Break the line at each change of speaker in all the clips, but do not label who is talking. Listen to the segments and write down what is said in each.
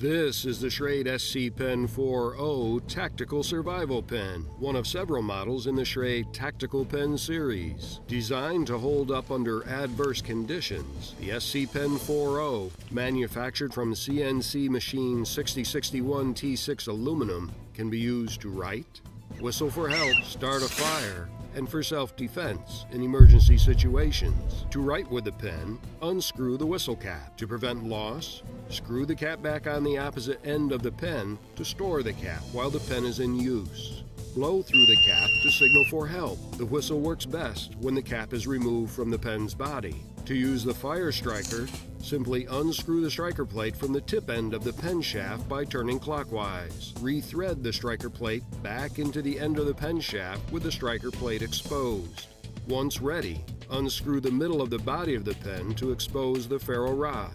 This is the Schrade SC Pen 4.0 Tactical Survival Pen, one of several models in the Schrade Tactical Pen series. Designed to hold up under adverse conditions, the SC Pen 4.0, manufactured from CNC machine 6061 T6 aluminum, can be used to write, whistle for help, start a fire, and for self-defense in emergency situations. To write with the pen, unscrew the whistle cap. To prevent loss, screw the cap back on the opposite end of the pen to store the cap while the pen is in use. Blow through the cap to signal for help. The whistle works best when the cap is removed from the pen's body. To use the fire striker, simply unscrew the striker plate from the tip end of the pen shaft by turning clockwise. Rethread the striker plate back into the end of the pen shaft with the striker plate exposed. Once ready, unscrew the middle of the body of the pen to expose the ferro rod.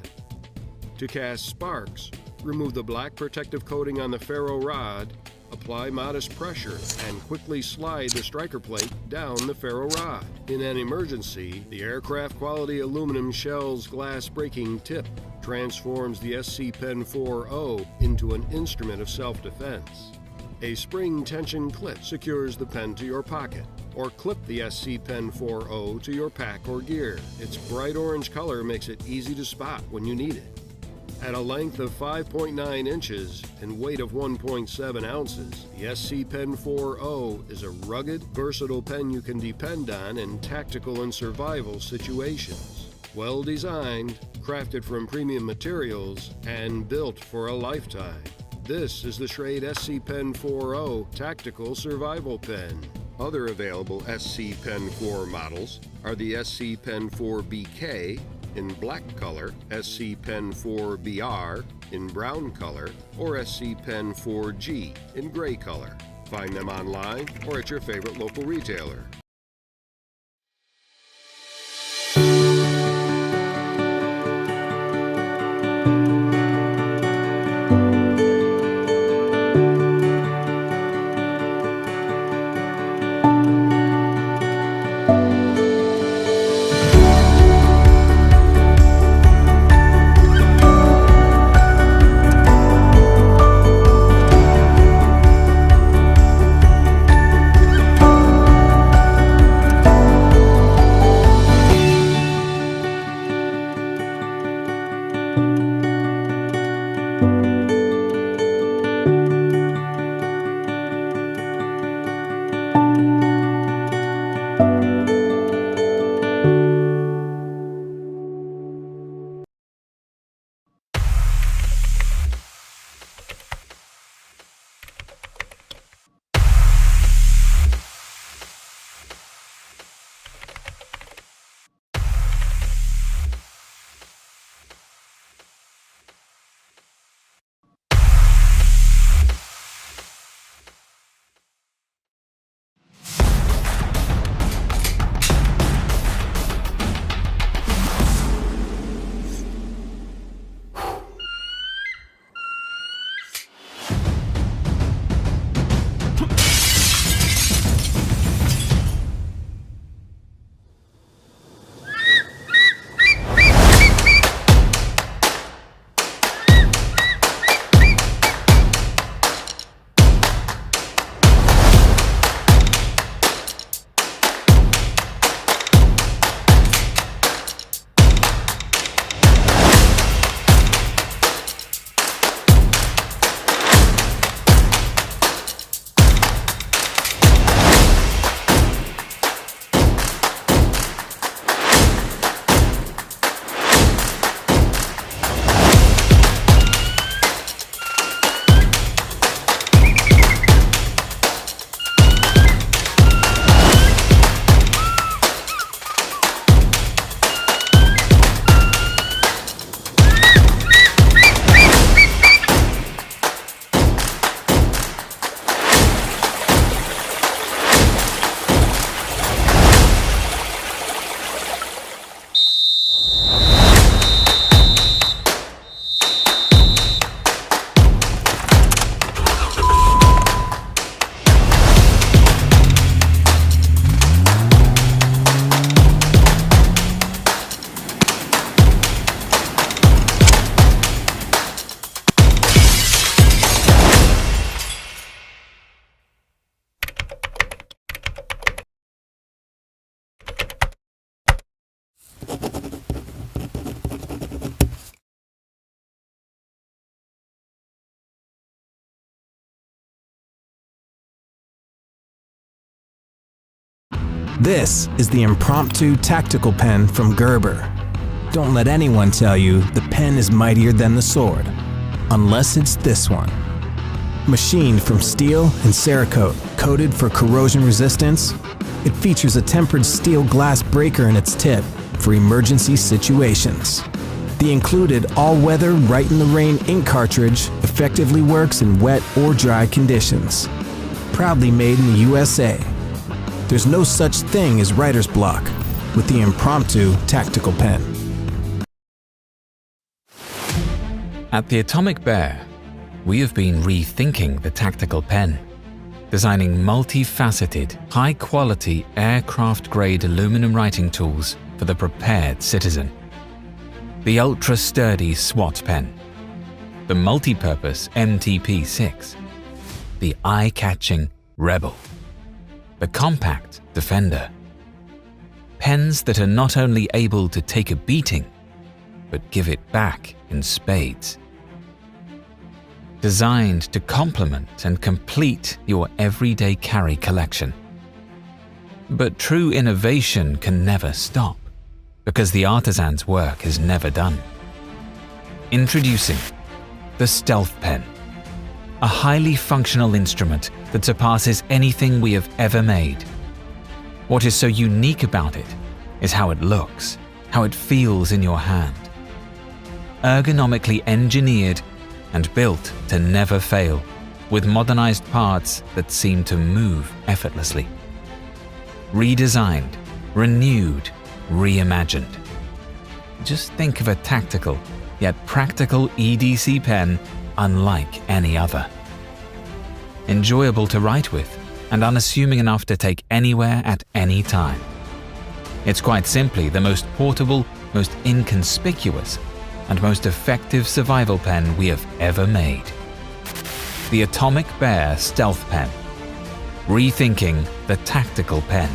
To cast sparks, remove the black protective coating on the ferro rod, apply modest pressure, and quickly slide the striker plate down the ferro rod. In an emergency, the aircraft quality aluminum shell's glass breaking tip transforms the SC Pen 4.0 into an instrument of self-defense. A spring tension clip secures the pen to your pocket, or clip the SC Pen 4.0 to your pack or gear. Its bright orange color makes it easy to spot when you need it. At a length of 5.9 inches and weight of 1.7 ounces, the SC Pen 4.0 is a rugged, versatile pen you can depend on in tactical and survival situations. Well designed, crafted from premium materials, and built for a lifetime. This is the Schrade SC Pen 4.0 Tactical Survival Pen. Other available SC Pen 4 models are the SC Pen 4 BK, in black color, SC Pen 4 BR in brown color, or SC Pen 4G in gray color. Find them online or at your favorite local retailer.
This is the Impromptu tactical pen from Gerber. Don't let anyone tell you the pen is mightier than the sword, unless it's this one. Machined from steel and Cerakote, coated for corrosion resistance, it features a tempered steel glass breaker in its tip for emergency situations. The included all-weather Right in the Rain ink cartridge effectively works in wet or dry conditions. Proudly made in the USA. There's no such thing as writer's block with the Impromptu tactical pen.
At the Atomic Bear, we have been rethinking the tactical pen, designing multifaceted, high-quality, aircraft-grade aluminum writing tools for the prepared citizen. The ultra-sturdy SWAT pen, the multi-purpose MTP6, the eye-catching Rebel, the compact Defender. Pens that are not only able to take a beating, but give it back in spades. Designed to complement and complete your everyday carry collection. But true innovation can never stop, because the artisan's work is never done. Introducing the Stealth Pen, a highly functional instrument that surpasses anything we have ever made. What is so unique about it is how it looks, how it feels in your hand. Ergonomically engineered and built to never fail, with modernized parts that seem to move effortlessly. Redesigned, renewed, reimagined. Just think of a tactical, yet practical EDC pen unlike any other. Enjoyable to write with, and unassuming enough to take anywhere at any time. It's quite simply the most portable, most inconspicuous, and most effective survival pen we have ever made. The Atomic Bear Stealth Pen. Rethinking the tactical pen.